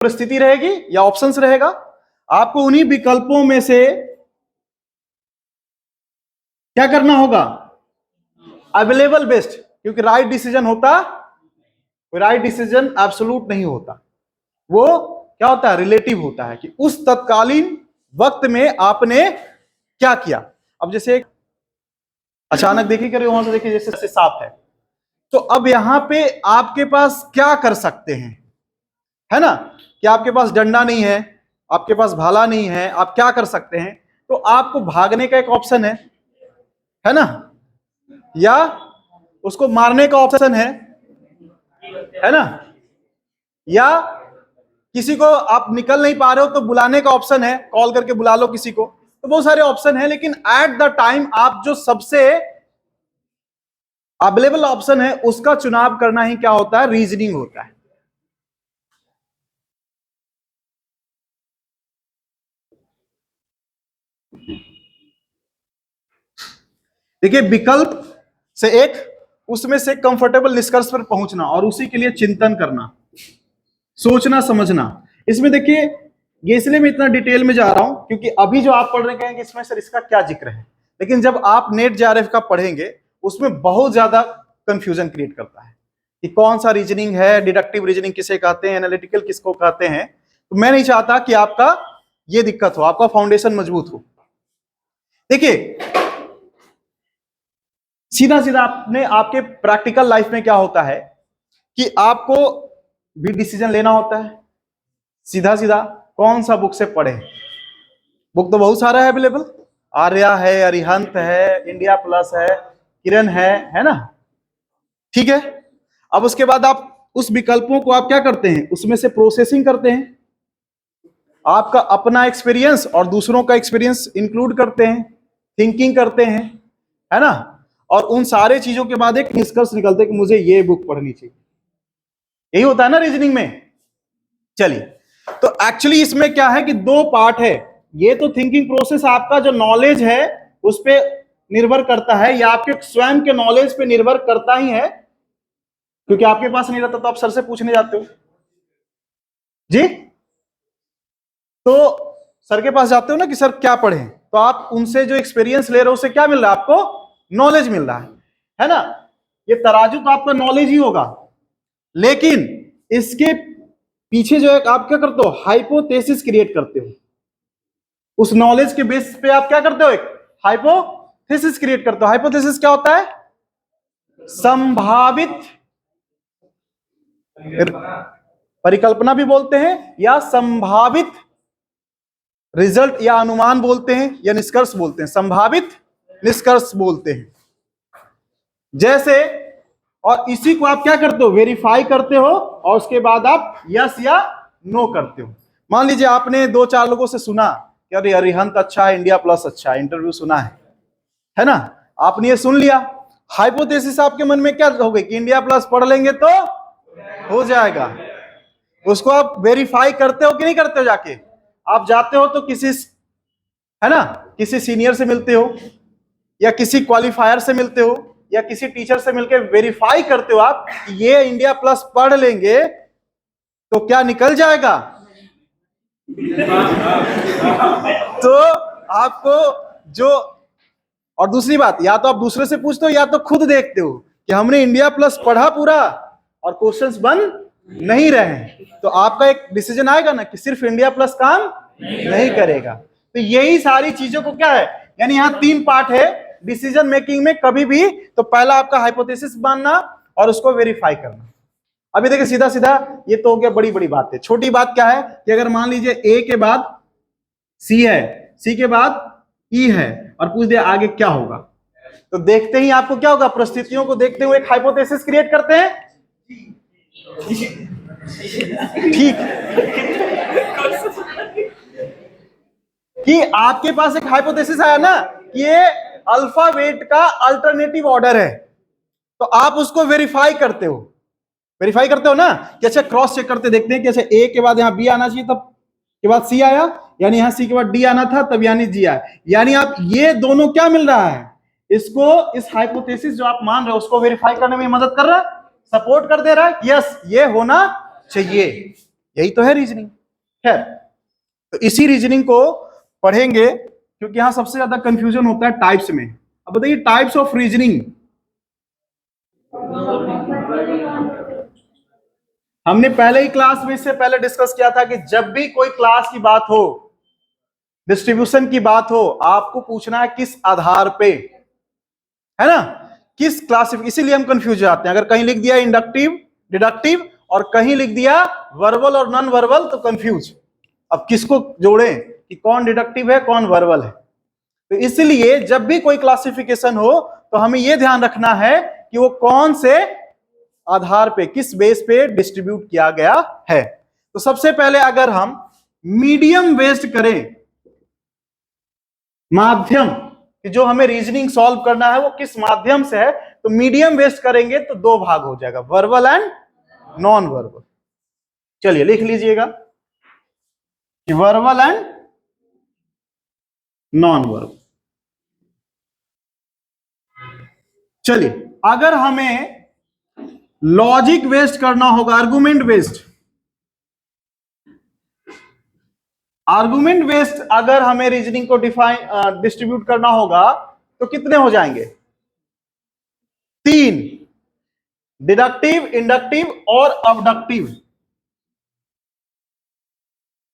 परिस्थिति रहेगी या ऑप्शंस रहेगा, आपको उन्हीं विकल्पों में से क्या करना होगा, अवेलेबल बेस्ट, क्योंकि राइट डिसीजन होता, राइट डिसीजन एब्सोल्यूट नहीं होता, वो क्या होता है, रिलेटिव होता है कि उस तत्कालीन वक्त में आपने क्या किया। अब जैसे अचानक देखिए करिए वहां से देखिए जैसे सांप है, तो अब यहां पे आपके पास क्या कर सकते हैं, है ना, कि आपके पास डंडा नहीं है, आपके पास भाला नहीं है, आप क्या कर सकते हैं, तो आपको भागने का एक ऑप्शन है ना, या उसको मारने का ऑप्शन है ना, या किसी को आप निकल नहीं पा रहे हो तो बुलाने का ऑप्शन है, कॉल करके बुला लो किसी को, तो बहुत सारे ऑप्शन है। लेकिन एट द टाइम आप जो सबसे अवेलेबल ऑप्शन है उसका चुनाव करना ही क्या होता है, रीजनिंग होता है। देखिए विकल्प से एक, उसमें से कंफर्टेबल निष्कर्ष पर पहुंचना और उसी के लिए चिंतन करना, सोचना समझना। इसमें देखिए ये इसलिए मैं इतना डिटेल में जा रहा हूं क्योंकि अभी जो आप पढ़ रहे हैं इसमें सर इसका क्या जिक्र है, लेकिन जब आप नेट जेआरएफ का पढ़ेंगे उसमें बहुत ज्यादा कंफ्यूजन क्रिएट करता है कि कौन सा रीजनिंग है, डिडक्टिव रीजनिंग किसे कहते हैं, एनालिटिकल किसको कहते हैं। तो मैं नहीं चाहता कि आपका ये दिक्कत हो, आपका फाउंडेशन मजबूत हो। देखिए सीधा सीधा आपने आपके प्रैक्टिकल लाइफ में क्या होता है कि आपको भी डिसीजन लेना होता है, सीधा सीधा कौन सा बुक से पढ़े। बुक तो बहुत सारा है अवेलेबल, आर्या है, अरिहंत है, इंडिया प्लस है, किरण है ना, ठीक है। अब उसके बाद आप उस विकल्पों को आप क्या करते हैं, उसमें से प्रोसेसिंग करते हैं, आपका अपना एक्सपीरियंस और दूसरों का एक्सपीरियंस इंक्लूड करते हैं, थिंकिंग करते हैं, है ना, और उन सारे चीजों के बाद एक निष्कर्ष निकलते हैं कि मुझे ये बुक पढ़नी चाहिए। यही होता है ना रीजनिंग में। चलिए, तो एक्चुअली इसमें क्या है कि दो पार्ट है। ये तो थिंकिंग प्रोसेस आपका जो नॉलेज है उस पे निर्भर करता है, या आपके स्वयं के नॉलेज पे निर्भर करता ही है, क्योंकि आपके पास नहीं रहता तो आप सर से पूछने जाते हो जी, तो सर के पास जाते हो ना कि सर क्या पढ़ें, तो आप उनसे जो एक्सपीरियंस ले रहे हो उससे क्या मिल रहा है, आपको नॉलेज मिल रहा है ना। ये तराजू तो आपका नॉलेज ही होगा, लेकिन इसके पीछे जो है आप क्या करते हो, हाइपोथेसिस क्रिएट करते हो। उस नॉलेज के बेस पे आप क्या करते हो, एक हाइपोथेसिस क्रिएट करते हो। हाइपोथेसिस क्या होता है, संभावित परिकल्पना भी बोलते हैं, या संभावित रिजल्ट या अनुमान बोलते हैं, या निष्कर्ष बोलते हैं, संभावित निष्कर्ष बोलते हैं। जैसे, और इसी को आप क्या करते हो, वेरीफाई करते हो, और उसके बाद आप यस या नो करते हो। मान लीजिए आपने दो चार लोगों से सुना कि अरे अरिहंत अच्छा है, इंडिया प्लस अच्छा है, इंटरव्यू सुना है ना, आपने ये सुन लिया। हाइपोथेसिस आपके मन में क्या हो गई कि इंडिया प्लस पढ़ लेंगे तो हो जाएगा। उसको आप वेरीफाई करते हो कि नहीं करते हो, जाके आप जाते हो तो किसी, है ना, किसी सीनियर से मिलते हो, या किसी क्वालिफायर से मिलते हो, या किसी टीचर से मिलकर वेरीफाई करते हो आप कि ये इंडिया प्लस पढ़ लेंगे तो क्या निकल जाएगा। तो आपको जो, और दूसरी बात, या तो आप दूसरे से पूछते हो या तो खुद देखते हो कि हमने इंडिया प्लस पढ़ा पूरा और क्वेश्चंस बन नहीं रहे हैं, तो आपका एक डिसीजन आएगा ना कि सिर्फ इंडिया प्लस काम नहीं करेगा। तो यही सारी चीजों को क्या है, यानी यहां तीन पार्ट है डिसीजन मेकिंग में कभी भी। तो पहला आपका हाइपोथेसिस मानना और उसको वेरीफाई करना। अभी देखिए सीधा सीधा ये तो हो गया बड़ी बड़ी बात है। छोटी बात क्या है कि अगर मान लीजिए ए के बाद सी है, सी के बाद ई है, और पूछ दिया आगे क्या होगा, तो देखते ही आपको क्या होगा, परिस्थितियों को देखते हुए एक हाइपोथेसिस क्रिएट करते हैं, ठीक, कि आपके पास एक हाइपोथेसिस आया ना कि ये अल्फाबेट का अल्टरनेटिव ऑर्डर है, तो आप उसको वेरीफाई करते हो, वेरीफाई करते हो ना कि अच्छा क्रॉस चेक करते देखते हैं कि अच्छा ए के बाद यहां बी आना चाहिए तब के बाद सी आया, यानी यहां सी के बाद डी आना था तब यानी जी आया, यानी आप ये दोनों क्या मिल रहा है, इसको, इस हाइपोथेसिस जो आप मान रहे हो उसको वेरीफाई करने में मदद कर रहा है, सपोर्ट कर दे रहा है, यस ये होना चाहिए। यही तो है रीजनिंग। खैर, तो इसी रीजनिंग को पढ़ेंगे क्योंकि यहां सबसे ज्यादा कंफ्यूजन होता है टाइप्स में। अब बताइए टाइप्स ऑफ रीजनिंग। हमने पहले ही क्लास में इससे पहले डिस्कस किया था कि जब भी कोई क्लास की बात हो, डिस्ट्रीब्यूशन की बात हो, आपको पूछना है किस आधार पे, है ना, किस क्लासिफ, इसीलिए हम कंफ्यूज जाते हैं। अगर कहीं लिख दिया इंडक्टिव डिडक्टिव और कहीं लिख दिया वर्बल और नॉन वर्बल तो कंफ्यूज। अब किसको जोड़ें कि कौन डिडक्टिव है कौन वर्बल है। तो इसलिए जब भी कोई क्लासिफिकेशन हो तो हमें यह ध्यान रखना है कि वो कौन से आधार पे, किस बेस पे डिस्ट्रीब्यूट किया गया है। तो सबसे पहले अगर हम मीडियम बेस्ड करें, माध्यम कि जो हमें रीजनिंग सॉल्व करना है वो किस माध्यम से है, तो मीडियम बेस्ड करेंगे तो दो भाग हो जाएगा, वर्बल एंड नॉन वर्बल। चलिए लिख लीजिएगा कि वर्बल एंड नॉन वर्बल। चलिए अगर हमें लॉजिक बेस्ड करना होगा, आर्गुमेंट बेस्ड, आर्गुमेंट बेस्ड अगर हमें रीजनिंग को डिफाइन डिस्ट्रीब्यूट करना होगा तो कितने हो जाएंगे, 3, डिडक्टिव, इंडक्टिव और अबडक्टिव।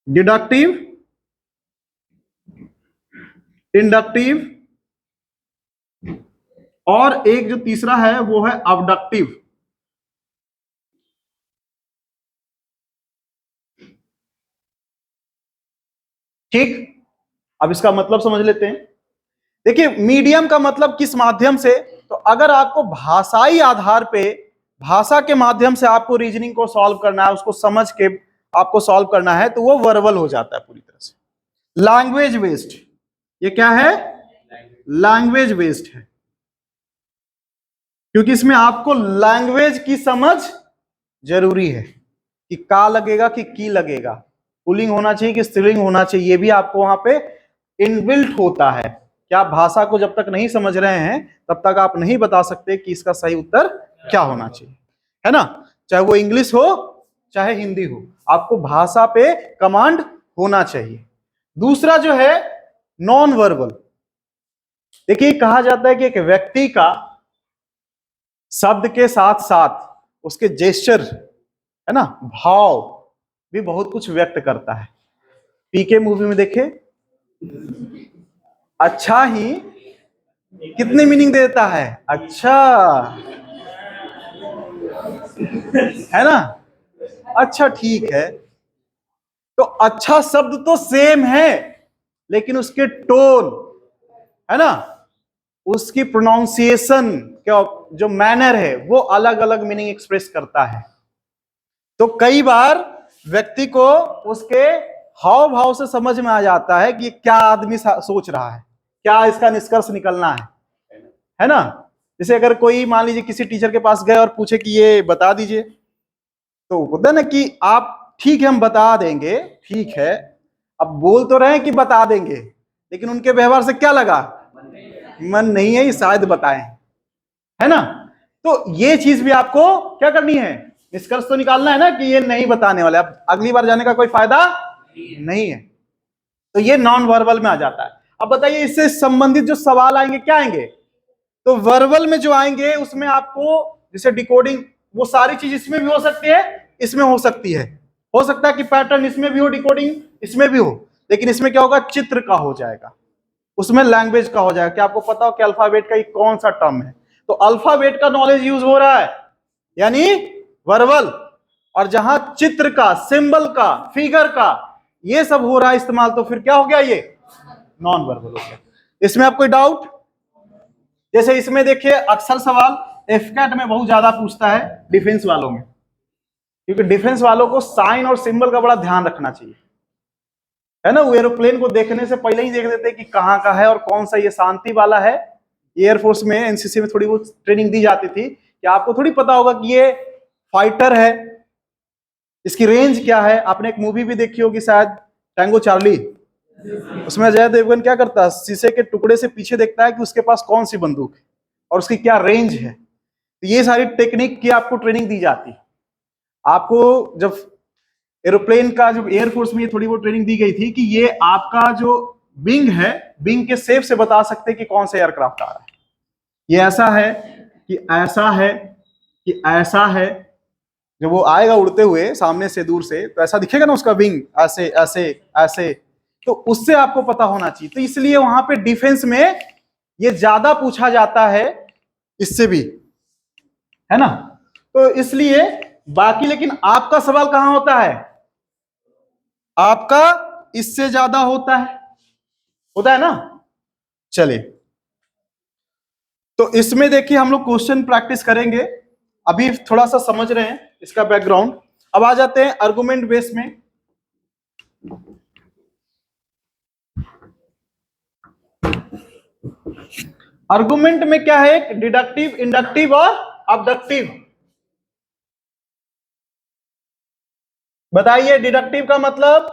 डिडक्टिव, इंडक्टिव और एक जो तीसरा है वो है अबडक्टिव। ठीक, अब इसका मतलब समझ लेते हैं। देखिए मीडियम का मतलब किस माध्यम से, तो अगर आपको भाषाई आधार पे, भाषा के माध्यम से आपको रीजनिंग को सॉल्व करना है, उसको समझ के आपको सॉल्व करना है तो वो वर्बल हो जाता है पूरी तरह से। लैंग्वेज बेस्ड, ये क्या है, लैंग्वेज बेस्ड है, क्योंकि इसमें आपको लैंग्वेज की समझ जरूरी है कि का लगेगा कि की लगेगा, पुलिंग होना चाहिए कि स्त्रीलिंग होना चाहिए, ये भी आपको वहां पे इनबिल्ट होता है कि आप भाषा को जब तक नहीं समझ रहे हैं तब तक आप नहीं बता सकते कि इसका सही उत्तर क्या होना चाहिए, है ना। चाहे वो इंग्लिश हो चाहे हिंदी हो, आपको भाषा पे कमांड होना चाहिए। दूसरा जो है नॉन वर्बल, देखिए कहा जाता है कि एक व्यक्ति का शब्द के साथ साथ उसके जेस्चर, है ना, भाव भी बहुत कुछ व्यक्त करता है। पीके मूवी में देखे, अच्छा ही कितने मीनिंग देता है, अच्छा, है ना, अच्छा ठीक है। तो अच्छा शब्द तो सेम है लेकिन उसके टोन, है ना, उसकी प्रोनाउंसिएशन, क्या जो मैनर है वो अलग अलग मीनिंग एक्सप्रेस करता है। तो कई बार व्यक्ति को उसके हाव भाव से समझ में आ जाता है कि क्या आदमी सोच रहा है, क्या इसका निष्कर्ष निकलना है ना। जैसे अगर कोई मान लीजिए किसी टीचर के पास गए और पूछे कि ये बता दीजिए, तो होता है ना कि आप ठीक है हम बता देंगे, ठीक है, अब बोल तो रहे हैं कि बता देंगे लेकिन उनके व्यवहार से क्या लगा, मन नहीं है, ये शायद बताएं, है ना। तो ये चीज भी आपको क्या करनी है, निष्कर्ष तो निकालना है ना कि ये नहीं बताने वाले, अब अगली बार जाने का कोई फायदा नहीं है। तो ये नॉन वर्बल में आ जाता है। अब बताइए इससे संबंधित जो सवाल आएंगे क्या आएंगे, तो वर्बल में जो आएंगे उसमें आपको जैसे डिकोडिंग, वो सारी चीज इसमें भी हो सकती है, इसमें हो सकती है, हो सकता है कि पैटर्न इसमें भी हो, डिकोडिंग इसमें भी हो, लेकिन इसमें क्या होगा, चित्र का हो जाएगा, उसमें लैंग्वेज का हो जाएगा कि आपको पता हो कि अल्फाबेट का कौन सा टर्म है, तो अल्फाबेट का नॉलेज यूज हो रहा है यानी वर्बल, और जहां चित्र का, सिंबल का, फिगर का ये सब हो रहा है इस्तेमाल, तो फिर क्या हो गया, ये नॉन वर्बल हो गया। इसमें आप कोई डाउट, जैसे इसमें देखिए अक्सर सवाल एफकैट में बहुत ज्यादा पूछता है डिफेंस वालों में, क्योंकि डिफेंस वालों को साइन और सिंबल का बड़ा ध्यान रखना चाहिए, है ना। वो एरोप्लेन को देखने से पहले ही देख देते कि कहाँ का है और कौन सा ये शांति वाला है। एयरफोर्स में एनसीसी में थोड़ी बहुत ट्रेनिंग दी जाती थी कि आपको थोड़ी पता होगा कि ये फाइटर है, इसकी रेंज क्या है। आपने एक मूवी भी देखी होगी शायद, टैंगो चार्ली, उसमें अजय देवगन क्या करता है, शीशे के टुकड़े से पीछे देखता है कि उसके पास कौन सी बंदूक है और उसकी क्या रेंज है। तो ये सारी टेक्निक की आपको ट्रेनिंग दी जाती है। आपको जब एरोप्लेन का जो एयरफोर्स में ये थोड़ी बहुत ट्रेनिंग दी गई थी कि ये आपका जो विंग है, विंग के शेप से बता सकते हैं कि कौन सा एयरक्राफ्ट आ रहा है। ये ऐसा है कि ऐसा है कि ऐसा है। जब वो आएगा उड़ते हुए सामने से दूर से तो ऐसा दिखेगा ना उसका विंग, ऐसे ऐसे ऐसे, तो उससे आपको पता होना चाहिए। तो इसलिए वहां पे डिफेंस में ये ज्यादा पूछा जाता है इससे भी, है ना। तो इसलिए बाकी, लेकिन आपका सवाल कहां होता है, आपका इससे ज्यादा होता है ना। चलिए, तो इसमें देखिए हम लोग क्वेश्चन प्रैक्टिस करेंगे, अभी थोड़ा सा समझ रहे हैं इसका बैकग्राउंड। अब आ जाते हैं आर्गुमेंट बेस में। आर्गुमेंट में क्या है, डिडक्टिव, इंडक्टिव और अबडक्टिव। बताइए डिडक्टिव का मतलब,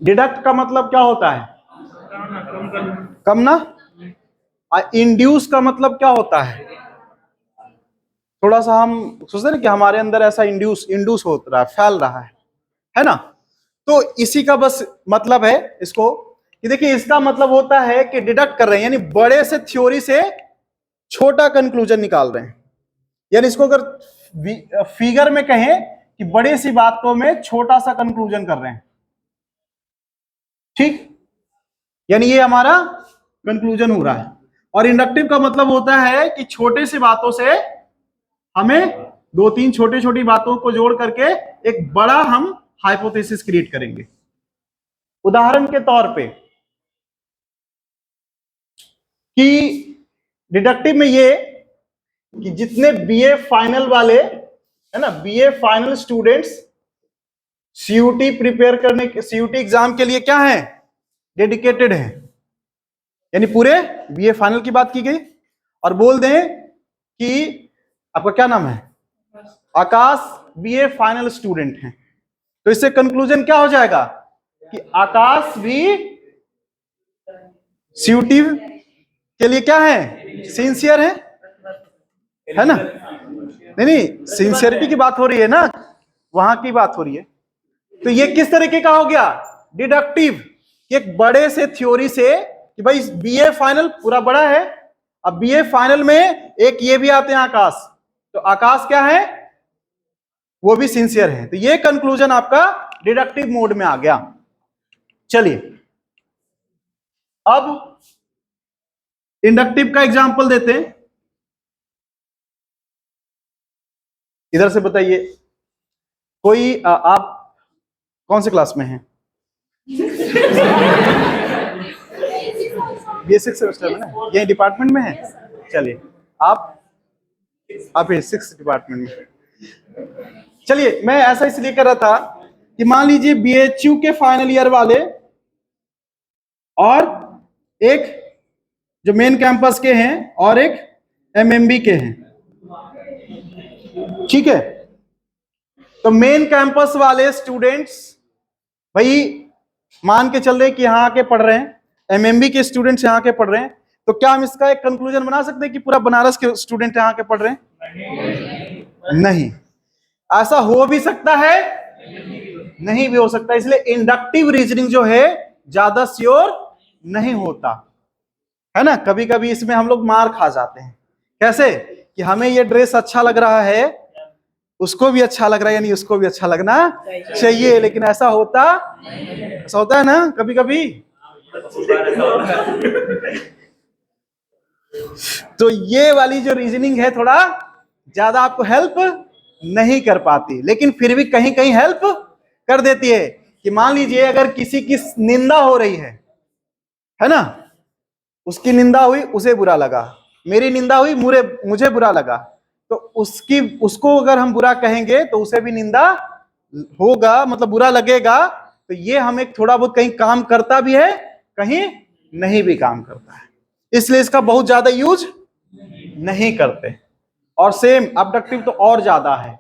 डिडक्ट का मतलब क्या होता है, कम ना। इंड्यूस का मतलब क्या होता है, थोड़ा सा हम सोचते हैं कि हमारे अंदर ऐसा इंड्यूस हो रहा है, फैल रहा है ना। तो इसी का बस मतलब है इसको, कि देखिए इसका मतलब होता है कि डिडक्ट कर रहे हैं, यानी बड़े से थ्योरी से छोटा कंक्लूजन निकाल रहे हैं। यानी इसको अगर फिगर में कहें कि बड़ी सी बातों में छोटा सा कंक्लूजन कर रहे हैं, ठीक। यानी ये हमारा कंक्लूजन हो रहा है। और इंडक्टिव का मतलब होता है कि छोटे सी बातों से हमें दो तीन छोटी छोटी बातों को जोड़ करके एक बड़ा हम हाइपोथेसिस क्रिएट करेंगे। उदाहरण के तौर पे कि डिडक्टिव में ये कि जितने बीए फाइनल वाले है ना, B A final students C U T prepare करने के, सीयूटी एग्जाम के लिए क्या है, डेडिकेटेड है, यानी पूरे बीए फाइनल की बात की गई। और बोल दें कि आपका क्या नाम है, आकाश बीए फाइनल स्टूडेंट है, तो इससे कंक्लूजन क्या हो जाएगा कि आकाश भी सीयूटी के लिए क्या है, सिंसियर है ना। नहीं, सिंसियरिटी की बात हो रही है ना, वहां की बात हो रही है। तो ये किस तरीके का हो गया, डिडक्टिव, एक बड़े से थ्योरी से कि भाई बीए फाइनल पूरा बड़ा है, अब बीए फाइनल में एक ये भी आते हैं आकाश, तो आकाश क्या है, वो भी सिंसियर है। तो ये कंक्लूजन आपका डिडक्टिव मोड में आ गया। चलिए अब इंडक्टिव का एग्जांपल देते हैं। इधर से बताइए कोई आप कौन से क्लास में हैं, B6 सेमेस्टर में ना, ये डिपार्टमेंट में है। चलिए आप सिक्स डिपार्टमेंट में। चलिए मैं ऐसा इसलिए कर रहा था कि मान लीजिए BHU के फाइनल ईयर वाले और एक जो मेन कैंपस के हैं और एक MMB के हैं, ठीक है। तो मेन कैंपस वाले स्टूडेंट्स भाई मान के चल रहे कि यहाँ आके पढ़ रहे हैं, MMB के स्टूडेंट्स यहाँ के पढ़ रहे हैं, तो क्या हम इसका एक कंक्लूजन बना सकते हैं कि पूरा बनारस के स्टूडेंट यहाँ के पढ़ रहे हैं? नहीं। ऐसा हो भी सकता है, नहीं भी हो सकता। इसलिए इंडक्टिव रीजनिंग जो है ज्यादा श्योर नहीं होता है ना। कभी कभी इसमें हम लोग मार खा जाते हैं। कैसे कि हमें ये ड्रेस अच्छा लग रहा है, उसको भी अच्छा लग रहा है, यानी उसको भी अच्छा लगना चाहिए, लेकिन ऐसा होता है ना कभी कभी। तो ये वाली जो रीजनिंग है थोड़ा ज्यादा आपको हेल्प नहीं कर पाती, लेकिन फिर भी कहीं कहीं हेल्प कर देती है। कि मान लीजिए अगर किसी की निंदा हो रही है ना, उसकी निंदा हुई, उसे बुरा लगा, मेरी निंदा हुई, मुझे बुरा लगा, तो उसको अगर हम बुरा कहेंगे तो उसे भी निंदा होगा, मतलब बुरा लगेगा। तो ये हमें थोड़ा बहुत कहीं काम करता भी है, कहीं नहीं भी काम करता है, इसलिए इसका बहुत ज्यादा यूज नहीं करते। और सेम अबडक्टिव तो और ज्यादा है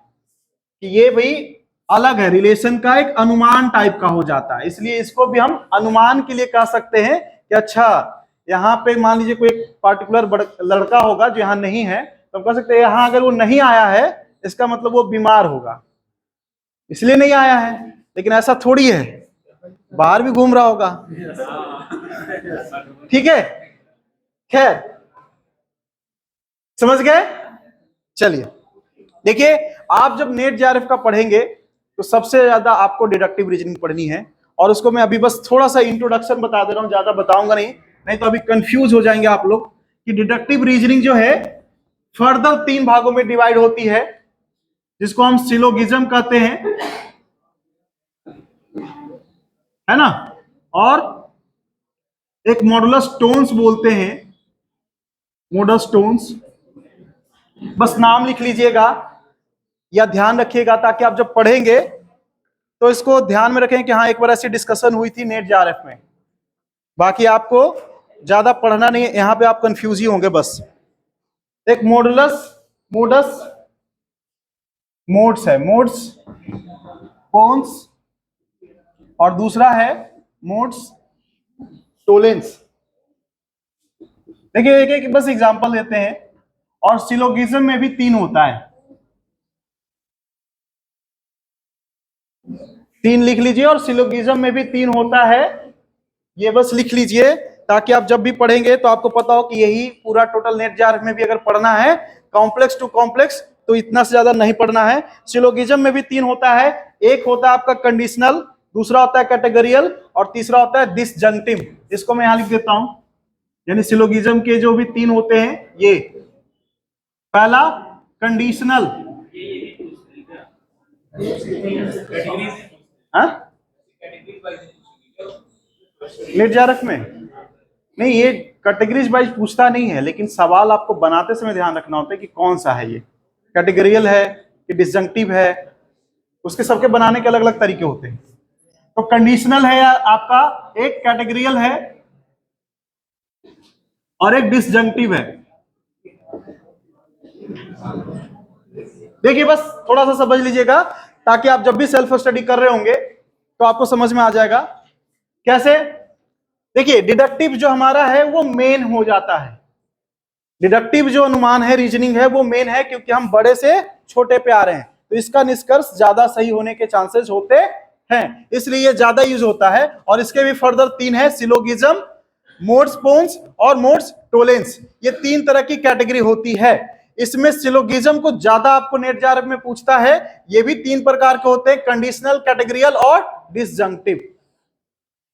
कि ये भाई अलग है, रिलेशन का एक अनुमान टाइप का हो जाता है, इसलिए इसको भी हम अनुमान के लिए कह सकते हैं कि अच्छा यहाँ पे मान लीजिए कोई एक पार्टिकुलर लड़का होगा जो यहाँ नहीं है, तो हम कह सकते हैं यहाँ अगर वो नहीं आया है इसका मतलब वो बीमार होगा इसलिए नहीं आया है, लेकिन ऐसा थोड़ी है, बाहर भी घूम रहा होगा। ठीक है, खैर समझ गए। चलिए देखिए, आप जब नेट जेआरएफ का पढ़ेंगे तो सबसे ज्यादा आपको डिडक्टिव रीजनिंग पढ़नी है, और उसको मैं अभी बस थोड़ा सा इंट्रोडक्शन बता दे रहा हूं, ज्यादा बताऊंगा नहीं तो अभी कंफ्यूज हो जाएंगे आप लोग कि डिडक्टिव रीजनिंग जो है फर्दर 3 भागों में डिवाइड होती है, जिसको हम सिलोगिज्म कहते हैं, है ना, और एक मॉडुलस टोन्स बोलते हैं, मॉडुलस टोन्स, बस नाम लिख लीजिएगा या ध्यान रखिएगा ताकि आप जब पढ़ेंगे तो इसको ध्यान में रखें कि हाँ एक बार ऐसी डिस्कशन हुई थी नेट जेआरएफ में। बाकी आपको ज्यादा पढ़ना नहीं है, यहां पे आप कंफ्यूज ही होंगे बस। एक मोड्स है, मोड्स पोन्स, और दूसरा है मोड्स टोलेंस। देखिए एक एक बस एग्जांपल देते हैं, और सिलोगिज्म में भी 3 होता है, 3 लिख लीजिए, और सिलोगिज्म में भी 3 होता है, ये बस लिख लीजिए ताकि आप जब भी पढ़ेंगे तो आपको पता हो कि यही पूरा टोटल नेट जेआरएफ में भी अगर पढ़ना है कॉम्प्लेक्स टू कॉम्प्लेक्स तो इतना से ज्यादा नहीं पढ़ना है। सिलोगिज्म में भी 3 होता है, एक होता है आपका कंडीशनल, दूसरा होता है कैटेगरियल, और तीसरा होता है डिसजंक्टिव। इसको मैं यहां लिख देता हूं, यानी सिलोगिज्म के जो भी 3 होते हैं, ये पहला कंडीशनल, नेट जेआरएफ में नहीं, ये कैटेगरीज वाइज पूछता नहीं है, लेकिन सवाल आपको बनाते समय ध्यान रखना होता है कि कौन सा है, ये कैटेगरियल है कि डिसजंक्टिव है, उसके सबके बनाने के अलग अलग तरीके होते हैं। तो कंडीशनल है आपका, एक कैटेगरियल है और एक डिसजंक्टिव है। देखिए बस थोड़ा सा समझ लीजिएगा ताकि आप जब भी सेल्फ स्टडी कर रहे होंगे तो आपको समझ में आ जाएगा। कैसे? देखिए डिडक्टिव जो हमारा है वो मेन हो जाता है, डिडक्टिव जो अनुमान है, रीजनिंग है, वो मेन है, क्योंकि हम बड़े से छोटे पे आ रहे हैं तो इसका निष्कर्ष ज्यादा सही होने के चांसेस होते हैं, इसलिए ये ज्यादा यूज होता है। और इसके भी फर्दर 3 है, सिलोगिज्म, मोड्स पोन्स और मोड्स टोलेंस, ये 3 तरह की कैटेगरी होती है। इसमें सिलोगिज्म को ज्यादा आपको नेट जेआरएफ में पूछता है, ये भी 3 प्रकार के होते हैं, कंडीशनल, कैटेगरियल और डिसजंक्टिव।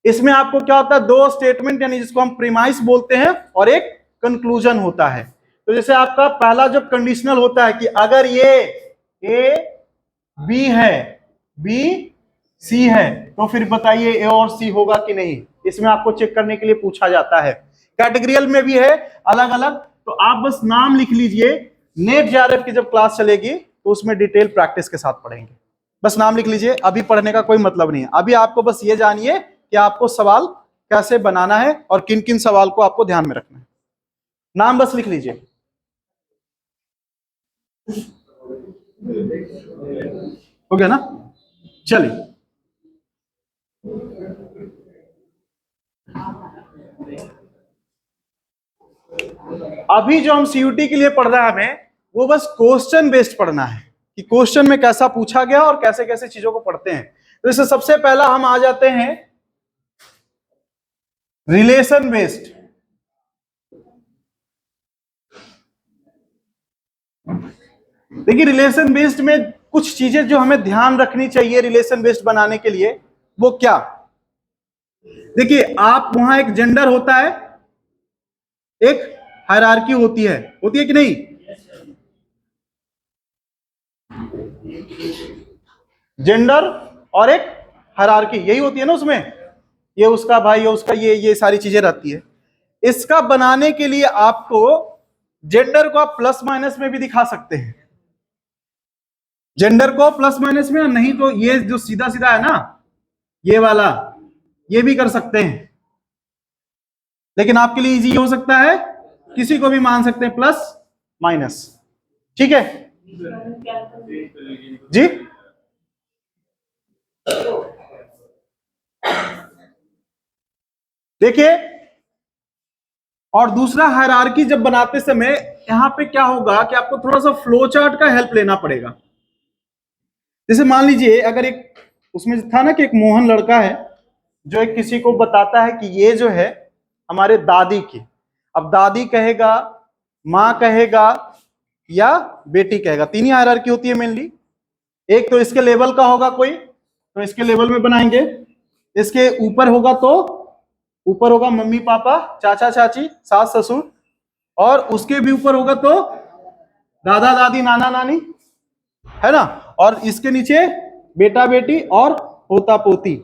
इसमें आपको क्या होता है, 2 स्टेटमेंट यानी जिसको हम प्रीमाइस बोलते हैं और एक कंक्लूजन होता है। तो जैसे आपका पहला जब कंडीशनल होता है कि अगर ये ए बी है, बी सी है, तो फिर बताइए ए और सी होगा कि नहीं, इसमें आपको चेक करने के लिए पूछा जाता है। कैटेगरियल में भी है अलग अलग, तो आप बस नाम लिख लीजिए, नेट जेआरएफ की जब क्लास चलेगी तो उसमें डिटेल प्रैक्टिस के साथ पढ़ेंगे, बस नाम लिख लीजिए, अभी पढ़ने का कोई मतलब नहीं है। अभी आपको बस ये जानिए कि आपको सवाल कैसे बनाना है और किन किन सवाल को आपको ध्यान में रखना है, नाम बस लिख लीजिए। हो गया ना? चलिए अभी जो हम सीयूटी के लिए पढ़ रहे हैं हमें वो बस क्वेश्चन बेस्ड पढ़ना है कि क्वेश्चन में कैसा पूछा गया और कैसे कैसे चीजों को पढ़ते हैं। तो इससे सबसे पहला हम आ जाते हैं रिलेशन बेस्ड। देखिए रिलेशन बेस्ड में कुछ चीजें जो हमें ध्यान रखनी चाहिए रिलेशन बेस्ड बनाने के लिए, वो क्या? देखिए आप वहां एक जेंडर होता है, एक हायरार्की होती है कि नहीं? जेंडर और एक हायरार्की यही होती है ना उसमें, ये उसका भाई, ये उसका, ये सारी चीजें रहती है। इसका बनाने के लिए आपको जेंडर को आप प्लस माइनस में भी दिखा सकते हैं, जेंडर को प्लस माइनस में, नहीं तो ये जो सीधा सीधा है ना ये वाला, ये भी कर सकते हैं, लेकिन आपके लिए इजी हो सकता है, किसी को भी मान सकते हैं प्लस माइनस। ठीक है जी? देखिए, और दूसरा हायरार्की जब बनाते समय यहां पे क्या होगा कि आपको थोड़ा सा फ्लो चार्ट का हेल्प लेना पड़ेगा। जैसे मान लीजिए अगर एक उसमें था ना कि एक मोहन लड़का है जो एक किसी को बताता है कि ये जो है हमारे दादी की, अब दादी कहेगा, माँ कहेगा या बेटी कहेगा, तीन ही हायरार्की होती है मेनली। एक तो इसके लेवल का होगा कोई, तो इसके लेवल में बनाएंगे। इसके ऊपर होगा तो ऊपर होगा मम्मी पापा, चाचा चाची, सास ससुर, और उसके भी ऊपर होगा तो दादा दादी, नाना नानी, है ना। और इसके नीचे बेटा बेटी और पोता पोती।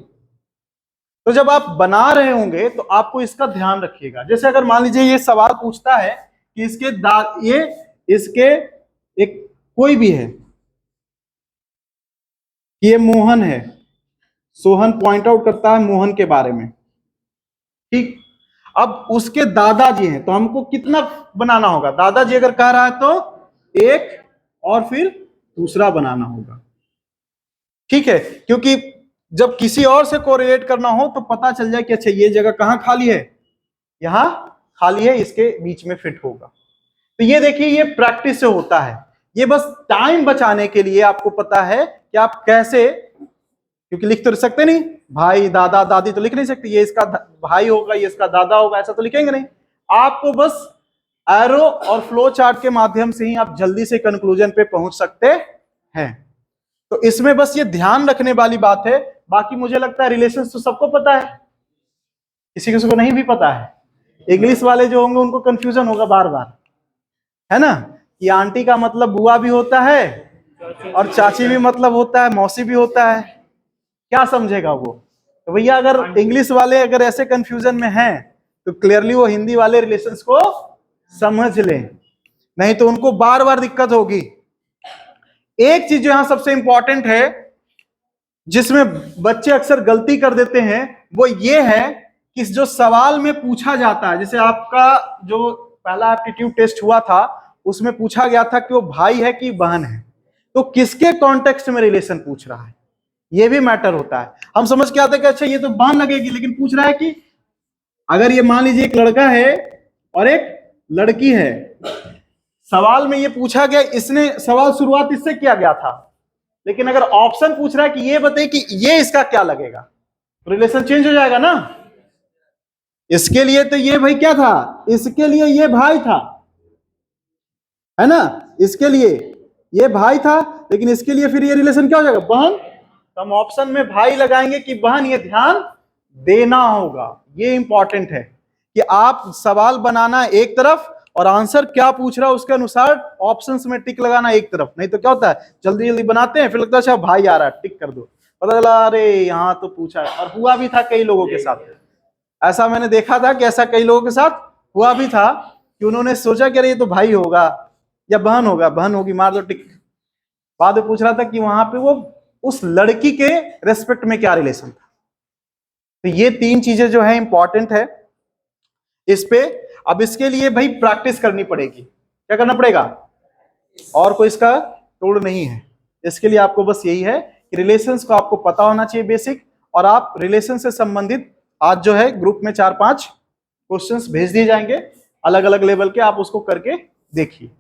तो जब आप बना रहे होंगे तो आपको इसका ध्यान रखिएगा। जैसे अगर मान लीजिए ये सवाल पूछता है कि ये इसके एक कोई भी है, ये मोहन है, सोहन पॉइंट आउट करता है मोहन के बारे में, ठीक। अब उसके दादाजी हैं तो हमको कितना बनाना होगा? दादाजी अगर कह रहा है तो एक और फिर दूसरा बनाना होगा, ठीक है। क्योंकि जब किसी और से कोरिलेट करना हो तो पता चल जाए कि अच्छा ये जगह कहां खाली है, यहां खाली है, इसके बीच में फिट होगा। तो ये देखिए, ये प्रैक्टिस से होता है। ये बस टाइम बचाने के लिए आपको पता है कि आप कैसे, क्योंकि लिख तो सकते नहीं, भाई दादा दादी तो लिख नहीं सकते, ये इसका भाई होगा, ये इसका दादा होगा, ऐसा तो लिखेंगे नहीं। आपको बस एरो और फ्लो चार्ट के माध्यम से ही आप जल्दी से कंक्लूजन पे पहुंच सकते हैं। तो इसमें बस ये ध्यान रखने वाली बात है। बाकी मुझे लगता है रिलेशन तो सबको पता है, किसी किसी को नहीं भी पता है। इंग्लिश वाले जो होंगे उनको कंफ्यूजन होगा बार बार, है ना, कि आंटी का मतलब बुआ भी होता है और चाची भी मतलब होता है, मौसी भी होता है, क्या समझेगा वो? तो भैया अगर इंग्लिश वाले अगर ऐसे कंफ्यूजन में हैं तो क्लियरली वो हिंदी वाले रिलेशंस को समझ लें, नहीं तो उनको बार बार दिक्कत होगी। एक चीज जो यहां सबसे इंपॉर्टेंट है जिसमें बच्चे अक्सर गलती कर देते हैं वो ये है कि जो सवाल में पूछा जाता है, जैसे आपका जो पहला एप्टीट्यूड टेस्ट हुआ था उसमें पूछा गया था कि वो भाई है कि बहन है, तो किसके कॉन्टेक्स्ट में रिलेशन पूछ रहा है ये भी मैटर होता है। हम समझ के आते हैं कि अच्छा ये तो बहन लगेगी, लेकिन पूछ रहा है कि अगर ये मान लीजिए एक लड़का है और एक लड़की है, सवाल में ये पूछा गया, इसने सवाल शुरुआत इससे किया गया था, लेकिन अगर ऑप्शन पूछ रहा है कि ये बताइए कि ये इसका क्या लगेगा, तो रिलेशन चेंज हो जाएगा ना। इसके लिए तो ये भाई क्या था, इसके लिए ये भाई था, है ना, इसके लिए ये भाई था, लेकिन इसके लिए फिर ये रिलेशन क्या हो जाएगा, बहन। तो हम ऑप्शन में भाई लगाएंगे कि बहन, ये ध्यान देना होगा। ये इंपॉर्टेंट है कि आप सवाल बनाना एक तरफ और आंसर क्या पूछ रहा है उसके अनुसार ऑप्शंस में टिक लगाना एक तरफ। नहीं तो क्या होता है, जल्दी जल्दी बनाते हैं, फिर लगता है अच्छा भाई आ रहा है, टिक कर दो, पता चला अरे यहाँ तो पूछा है। और हुआ भी था कई लोगों के साथ, ऐसा मैंने देखा था कि ऐसा कई लोगों के साथ हुआ भी था कि उन्होंने सोचा कि अरे ये तो भाई होगा या बहन होगा, बहन होगी, मार दो टिक। बाद में पूछ रहा था कि वहां पे वो उस लड़की के रेस्पेक्ट में क्या रिलेशन था। तो ये तीन चीजें जो है इंपॉर्टेंट है इस पे। अब इसके लिए भाई प्रैक्टिस करनी पड़ेगी। क्या करना पड़ेगा? और कोई इसका तोड़ नहीं है। इसके लिए आपको बस यही है कि रिलेशंस को आपको पता होना चाहिए बेसिक, और आप रिलेशन से संबंधित आज जो है ग्रुप में 4-5 क्वेश्चंस भेज दिए जाएंगे अलग अलग लेवल के, आप उसको करके देखिए।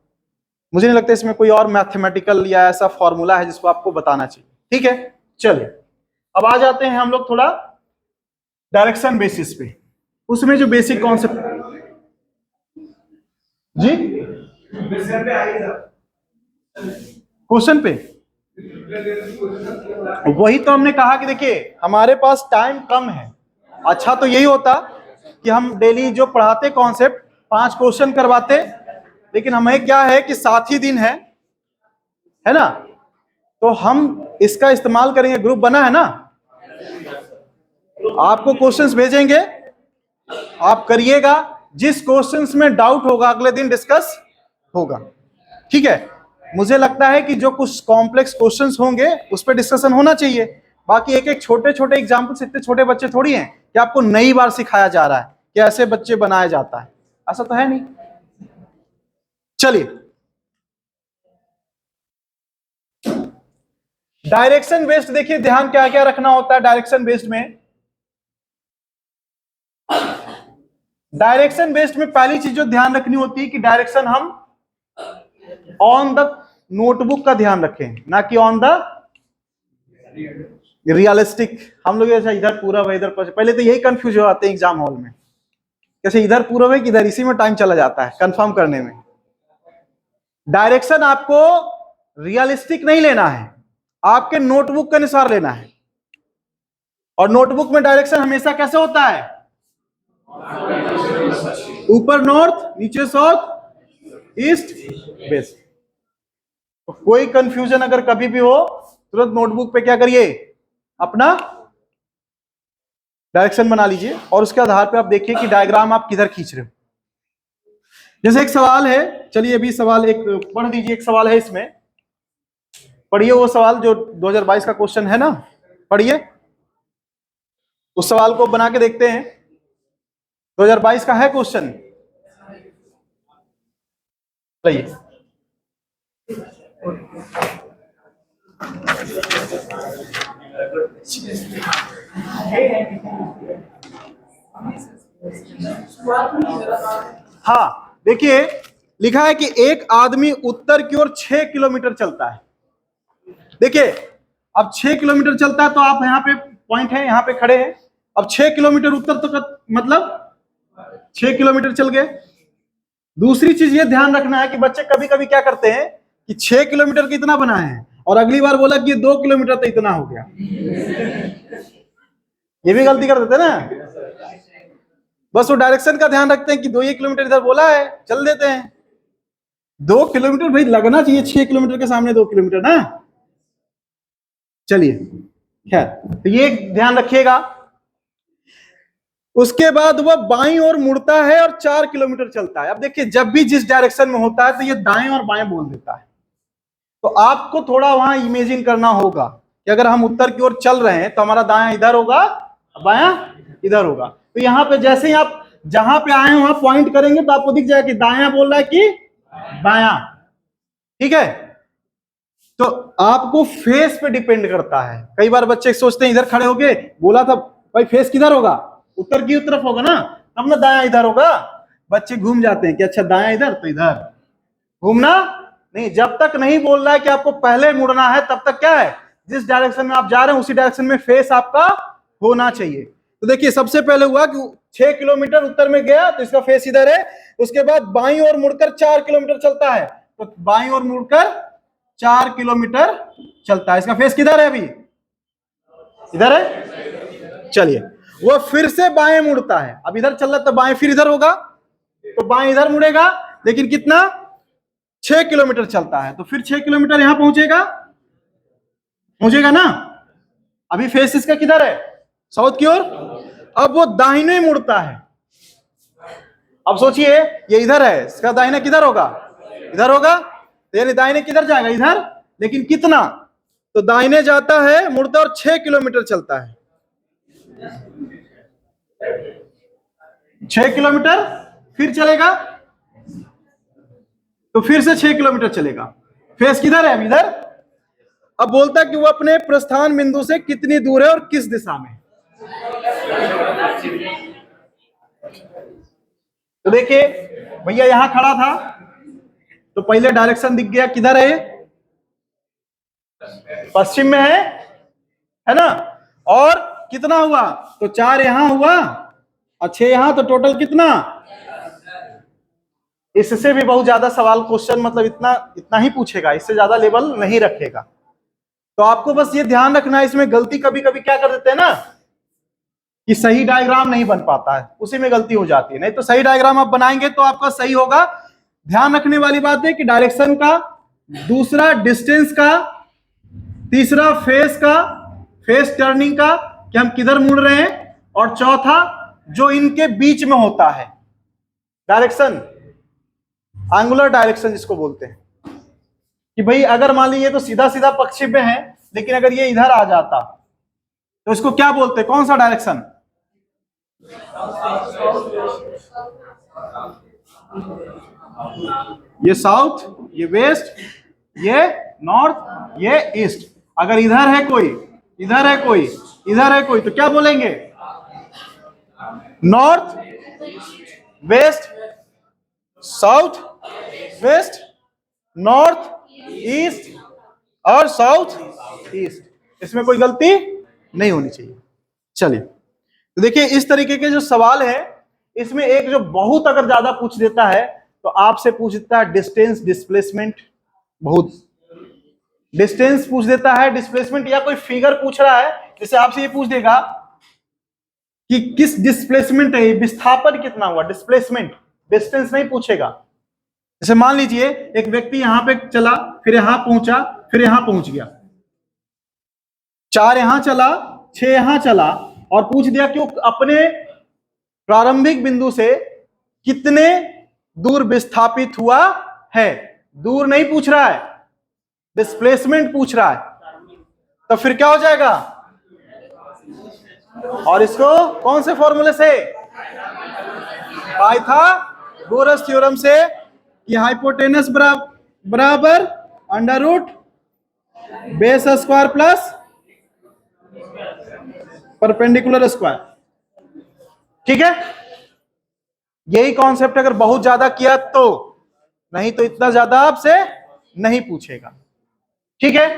मुझे नहीं लगता इसमें कोई और मैथमेटिकल या ऐसा फॉर्मूला है जिसको आपको बताना चाहिए, ठीक है। चलिए अब आ जाते हैं हम लोग थोड़ा डायरेक्शन बेसिस पे। उसमें जो बेसिक कॉन्सेप्ट जी, क्वेश्चन पे वही तो हमने कहा कि देखिए हमारे पास टाइम कम है। अच्छा तो यही होता कि हम डेली जो पढ़ाते कॉन्सेप्ट 5 क्वेश्चन करवाते, लेकिन हमें क्या है कि 7 ही दिन है ना, तो हम इसका इस्तेमाल करेंगे। ग्रुप बना है ना, आपको क्वेश्चंस भेजेंगे, आप करिएगा, जिस क्वेश्चंस में डाउट होगा अगले दिन डिस्कस होगा, ठीक है। मुझे लगता है कि जो कुछ कॉम्प्लेक्स क्वेश्चंस होंगे उस पर डिस्कशन होना चाहिए। बाकी एक एक छोटे छोटे एग्जाम्पल्स, इतने छोटे बच्चे थोड़ी हैं कि आपको नई बार सिखाया जा रहा है कि ऐसे बच्चे बनाया जाता है, ऐसा तो है नहीं। चलिए डायरेक्शन बेस्ड देखिए ध्यान क्या क्या रखना होता है डायरेक्शन बेस्ड में। डायरेक्शन बेस्ड में पहली चीज जो ध्यान रखनी होती है कि डायरेक्शन हम ऑन द नोटबुक का ध्यान रखें, ना कि ऑन द रियलिस्टिक। हम लोग ऐसा इधर पूरब है इधर पश्चिम, पहले तो यही कंफ्यूज हो जाते हैं एग्जाम हॉल में, कैसे इधर पूरब है कि इधर, इसी में टाइम चला जाता है कंफर्म करने में। डायरेक्शन आपको रियलिस्टिक नहीं लेना है, आपके नोटबुक के अनुसार लेना है। और नोटबुक में डायरेक्शन हमेशा कैसे होता है, ऊपर नॉर्थ, नीचे साउथ, ईस्ट वेस्ट। तो कोई कंफ्यूजन अगर कभी भी हो तुरंत नोटबुक पे क्या करिए, अपना डायरेक्शन बना लीजिए और उसके आधार पे आप देखिए कि डायग्राम आप किधर खींच रहे हो। जैसे एक सवाल है, चलिए अभी सवाल एक पढ़ दीजिए, एक सवाल है इसमें, पढ़िए वो सवाल जो 2022 का क्वेश्चन है ना, पढ़िए उस सवाल को बना के देखते हैं। 2022 का है क्वेश्चन, चलिए हाँ देखिए लिखा है कि एक आदमी उत्तर की ओर 6 किलोमीटर चलता है। देखिए अब 6 किलोमीटर चलता है तो आप यहाँ पे पॉइंट है, यहाँ पे खड़े हैं। अब 6 किलोमीटर उत्तर तो मतलब 6 किलोमीटर चल गए। दूसरी चीज ये ध्यान रखना है कि बच्चे कभी कभी क्या करते हैं कि 6 किलोमीटर कितना बना है और अगली बार बोला कि 2 किलोमीटर तो इतना हो गया। ये भी गलती कर देते हैं ना, बस वो डायरेक्शन का ध्यान रखते हैं कि 2 किलोमीटर इधर बोला है चल देते हैं। 2 किलोमीटर भाई लगना चाहिए 6 किलोमीटर के सामने 2 किलोमीटर ना। चलिए खैर तो ये ध्यान रखिएगा। उसके बाद वह बाईं ओर मुड़ता है और 4 किलोमीटर चलता है। अब देखिए जब भी जिस डायरेक्शन में होता है तो ये दाएं और बाएं बोल देता है, तो आपको थोड़ा वहां इमेजिन करना होगा कि अगर हम उत्तर की ओर चल रहे हैं तो हमारा दायां इधर होगा, बायां इधर होगा। तो यहाँ पे जैसे ही आप जहां पे आए वहां पॉइंट करेंगे तो आपको दिख जाएगा कि दायां बोल रहा है कि बायां, ठीक है। तो आपको फेस पे डिपेंड करता है। कई बार बच्चे सोचते हैं इधर खड़े होके बोला था भाई फेस किधर होगा, उत्तर की तरफ होगा ना, तब ना दायां इधर होगा। बच्चे घूम जाते हैं कि अच्छा दायां इधर तो इधर, घूमना नहीं। जब तक नहीं बोल रहा है कि आपको पहले मुड़ना है तब तक क्या है, जिस डायरेक्शन में आप जा रहे हैं उसी डायरेक्शन में फेस आपका होना चाहिए। तो देखिए सबसे पहले हुआ कि 6 किलोमीटर उत्तर में गया तो इसका फेस इधर है। उसके बाद बाईं ओर मुड़कर 4 किलोमीटर चलता है, तो बाईं ओर मुड़कर 4 किलोमीटर चलता है, इसका फेस किधर है, अभी इधर है। चलिए वो फिर से बाएं मुड़ता है, अब इधर चल रहा तो बाएं फिर इधर होगा, तो बाएं इधर मुड़ेगा, लेकिन कितना 6 किलोमीटर चलता है, तो फिर 6 किलोमीटर यहां पहुंचेगा ना। अभी फेस इसका किधर है, साउथ की ओर। अब वो दाहिने मुड़ता है। अब सोचिए ये इधर है, इसका दाहिने किधर होगा, इधर होगा, तो यानी दाहिने किधर जाएगा, इधर, लेकिन कितना, तो दाहिने जाता है मुड़ता और 6 किलोमीटर चलता है। 6 किलोमीटर फिर चलेगा, तो फिर से 6 किलोमीटर चलेगा। फेस किधर है, अब इधर। अब बोलता है कि वो अपने प्रस्थान बिंदु से कितनी दूर है और किस दिशा में। तो देखिए भैया यहां खड़ा था तो पहले डायरेक्शन दिख गया, किधर है, पश्चिम में है ना। और कितना हुआ, तो 4 यहां हुआ और 6 यहां, तो टोटल कितना। इससे भी बहुत ज्यादा सवाल क्वेश्चन मतलब इतना ही पूछेगा, इससे ज्यादा लेवल नहीं रखेगा। तो आपको बस ये ध्यान रखना है, इसमें गलती कभी कभी क्या कर देते हैं ना कि सही डायग्राम नहीं बन पाता है, उसी में गलती हो जाती है। नहीं तो सही डायग्राम आप बनाएंगे तो आपका सही होगा। ध्यान रखने वाली बात है कि डायरेक्शन का, दूसरा डिस्टेंस का, तीसरा फेस का, फेस टर्निंग का कि हम किधर मुड़ रहे हैं, और चौथा जो इनके बीच में होता है डायरेक्शन, एंगुलर डायरेक्शन जिसको बोलते हैं, कि भाई अगर मान लीजिए तो सीधा सीधा पश्चिम में है, लेकिन अगर ये इधर आ जाता तो इसको क्या बोलते हैं, कौन सा डायरेक्शन, ये साउथ, ये वेस्ट, ये नॉर्थ, ये ईस्ट। अगर इधर है कोई, इधर है कोई, इधर है कोई, तो क्या बोलेंगे? North, west, south, west, north, east और साउथ ईस्ट। इसमें कोई गलती नहीं होनी चाहिए। चलिए, तो देखिए इस तरीके के जो सवाल है, इसमें एक जो बहुत अगर ज्यादा पूछ देता है तो आपसे पूछ देता है डिस्टेंस, डिस्प्लेसमेंट, बहुत डिस्टेंस पूछ देता है, डिस्प्लेसमेंट, या कोई फिगर पूछ रहा है, जैसे आपसे ये पूछ देगा कि किस डिस्प्लेसमेंट है, विस्थापन कितना हुआ, डिस्प्लेसमेंट, डिस्टेंस नहीं पूछेगा। जैसे मान लीजिए एक व्यक्ति यहां पे चला, फिर यहां पहुंचा, फिर यहां पहुंच गया, 4 यहां चला, 6 यहां चला, और पूछ दिया कि वो अपने प्रारंभिक बिंदु से कितने दूर विस्थापित हुआ है। दूर नहीं पूछ रहा है, डिस्प्लेसमेंट पूछ रहा है, तो फिर क्या हो जाएगा? और इसको कौन से फॉर्मूले से? पाइथागोरस थ्योरम से, कि हाइपोटेनस बराबर under root base square plus perpendicular square. ठीक है, यही कॉन्सेप्ट अगर बहुत ज्यादा किया तो, नहीं तो इतना ज्यादा आपसे नहीं पूछेगा। ठीक है,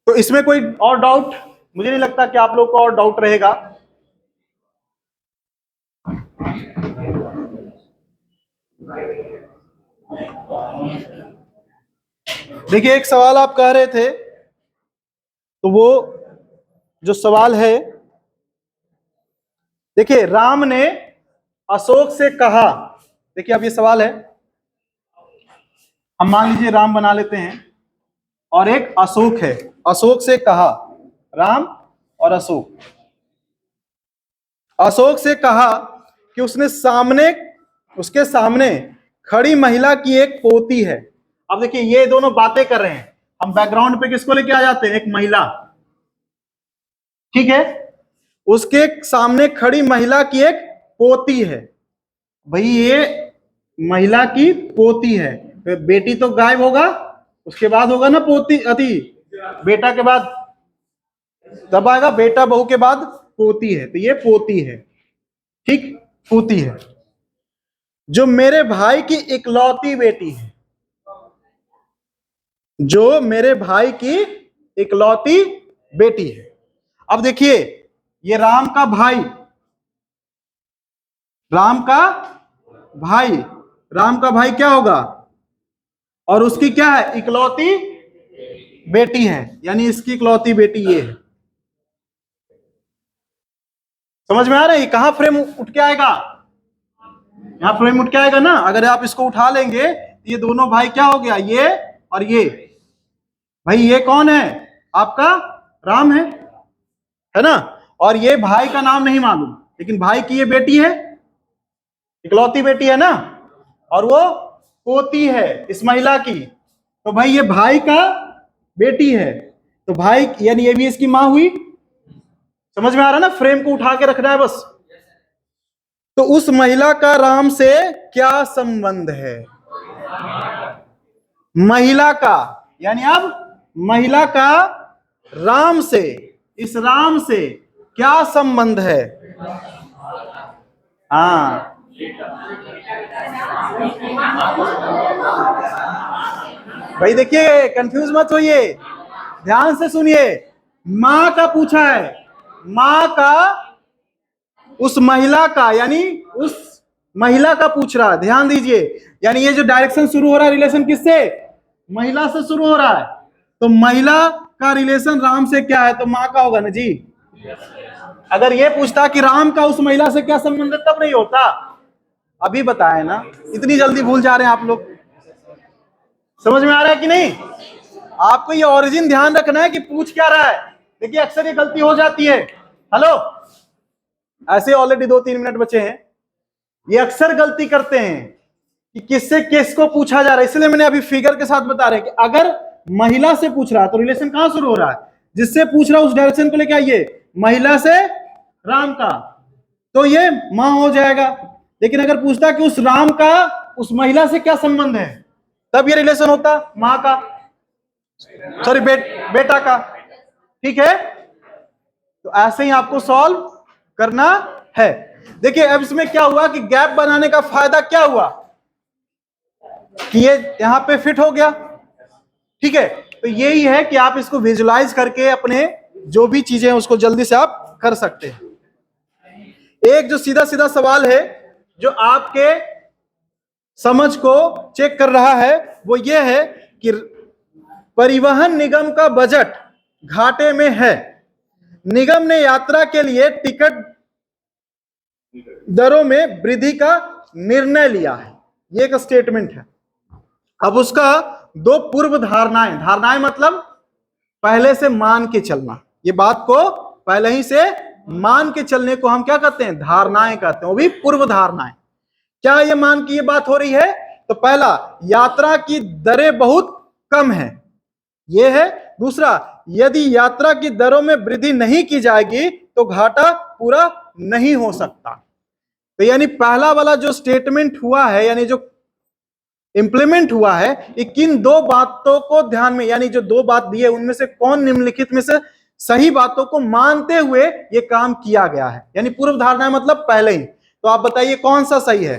तो इसमें कोई और डाउट? मुझे नहीं लगता कि आप लोग को और डाउट रहेगा। देखिए एक सवाल आप कह रहे थे, तो वो जो सवाल है, देखिए राम ने अशोक से कहा, देखिए अब ये सवाल है, हम मान लीजिए राम बना लेते हैं और एक अशोक है, अशोक से कहा, राम और अशोक, अशोक से कहा कि उसके सामने खड़ी महिला की एक पोती है। अब देखिए ये दोनों बातें कर रहे हैं, हम बैकग्राउंड पे किसको लेके आ जाते हैं? एक महिला, ठीक है, उसके सामने खड़ी महिला की एक पोती है। भाई ये महिला की पोती है, तो बेटी तो गायब होगा, उसके बाद होगा ना पोती, बेटा के बाद तब आएगा बेटा, बहू के बाद पोती है, तो ये पोती है। ठीक, पोती है, जो मेरे भाई की इकलौती बेटी है, जो मेरे भाई की इकलौती बेटी है। अब देखिए ये राम का भाई, राम का भाई, राम का भाई क्या होगा? और उसकी क्या है? इकलौती बेटी है, यानी इसकी इकलौती बेटी ये है। समझ में आ रहा है? कहां फ्रेम उठ के आएगा? यहां फ्रेम उठ के आएगा ना। अगर आप इसको उठा लेंगे तो ये दोनों भाई क्या हो गया? ये और ये। भाई ये कौन है? आपका राम है ना। और ये भाई का नाम नहीं मालूम, लेकिन भाई की ये बेटी है, इकलौती बेटी है ना, और वो पोती है इस महिला की। तो भाई ये भाई का बेटी है, तो भाई यानी ये भी इसकी मां हुई। समझ में आ रहा है ना? फ्रेम को उठा के रखना है बस। तो उस महिला का राम से क्या संबंध है? महिला का, यानी अब महिला का राम से, इस राम से क्या संबंध है? हाँ, भाई देखिए कंफ्यूज मत होइए, ध्यान से सुनिए। मां का पूछा है, मां का, उस महिला का, यानी उस महिला का पूछ रहा है। ध्यान दीजिए, यानी ये जो डायरेक्शन शुरू हो रहा है, रिलेशन किससे? महिला से शुरू हो रहा है। तो महिला का रिलेशन राम से क्या है? तो मां का होगा ना जी। अगर ये पूछता कि राम का उस महिला से क्या संबंध है, तब नहीं होता। अभी बताया ना, इतनी जल्दी भूल जा रहे हैं आप लोग। समझ में आ रहा है कि नहीं? आपको ये ओरिजिन ध्यान रखना है कि पूछ क्या रहा है। देखिए अक्सर ये गलती हो जाती है। हेलो, ऐसे ऑलरेडी 2-3 मिनट बचे हैं। ये अक्सर गलती करते हैं कि किससे किसको पूछा जा रहा है, इसलिए मैंने अभी फिगर के साथ बता रहे हैं कि अगर महिला से पूछ रहा है तो रिलेशन कहां शुरू हो रहा है? जिससे पूछ रहा है उस डायरेक्शन को लेके आइए, महिला से राम का। तो ये मां हो जाएगा। लेकिन अगर पूछता कि उस राम का उस महिला से क्या संबंध है, तब ये रिलेशन होता मां का, सॉरी बेटा का। ठीक है, तो ऐसे ही आपको सॉल्व करना है। देखिए अब इसमें क्या हुआ कि गैप बनाने का फायदा क्या हुआ कि ये यहां पे फिट हो गया। ठीक है, तो यही है कि आप इसको विजुलाइज करके अपने जो भी चीजें हैं उसको जल्दी से आप कर सकते हैं। एक जो सीधा सीधा सवाल है जो आपके समझ को चेक कर रहा है वो ये है कि परिवहन निगम का बजट घाटे में है, निगम ने यात्रा के लिए टिकट दरों में वृद्धि का निर्णय लिया है। ये एक स्टेटमेंट है। अब उसका दो पूर्व धारणाएं, धारणाएं मतलब पहले से मान के चलना, ये बात को पहले ही से मान के चलने को हम क्या कहते हैं, धारणाएं कहते हैं, वो भी पूर्व धारणाएं। क्या ये मान की ये बात हो रही है, तो पहला यात्रा की दरें बहुत कम है, ये है। दूसरा, यदि यात्रा की दरों में वृद्धि नहीं की जाएगी तो घाटा पूरा नहीं हो सकता। तो यानी पहला वाला जो स्टेटमेंट हुआ है, यानी जो इंप्लीमेंट हुआ है, कि किन दो बातों को ध्यान में, यानी जो दो बात दी है उनमें से कौन निम्नलिखित में से सही बातों को मानते हुए ये काम किया गया है। यानी पूर्व धारणा मतलब पहले ही। तो आप बताइए कौन सा सही है,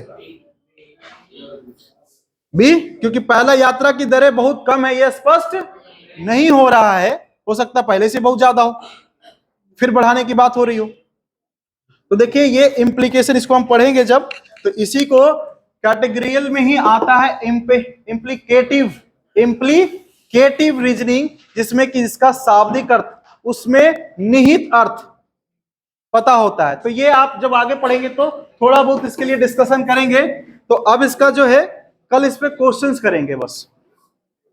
बी, क्योंकि पहला यात्रा की दरें बहुत कम है, यह स्पष्ट नहीं हो रहा है, हो सकता पहले से बहुत ज्यादा हो फिर बढ़ाने की बात हो रही हो। तो देखिए ये इंप्लीकेशन, इसको हम पढ़ेंगे जब, तो इसी को कैटेगरियल में ही आता है इम्प्लीकेटिव रीजनिंग, जिसमें कि इसका शाब्दिक अर्थ, उसमें निहित अर्थ पता होता है। तो ये आप जब आगे पढ़ेंगे तो थोड़ा बहुत इसके लिए डिस्कशन करेंगे। तो अब इसका जो है कल इस पे क्वेश्चंस करेंगे बस,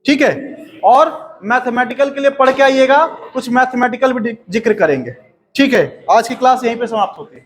ठीक है। और मैथमेटिकल के लिए पढ़ के आइएगा, कुछ मैथमेटिकल भी जिक्र करेंगे, ठीक है। आज की क्लास यहीं पे समाप्त होती है।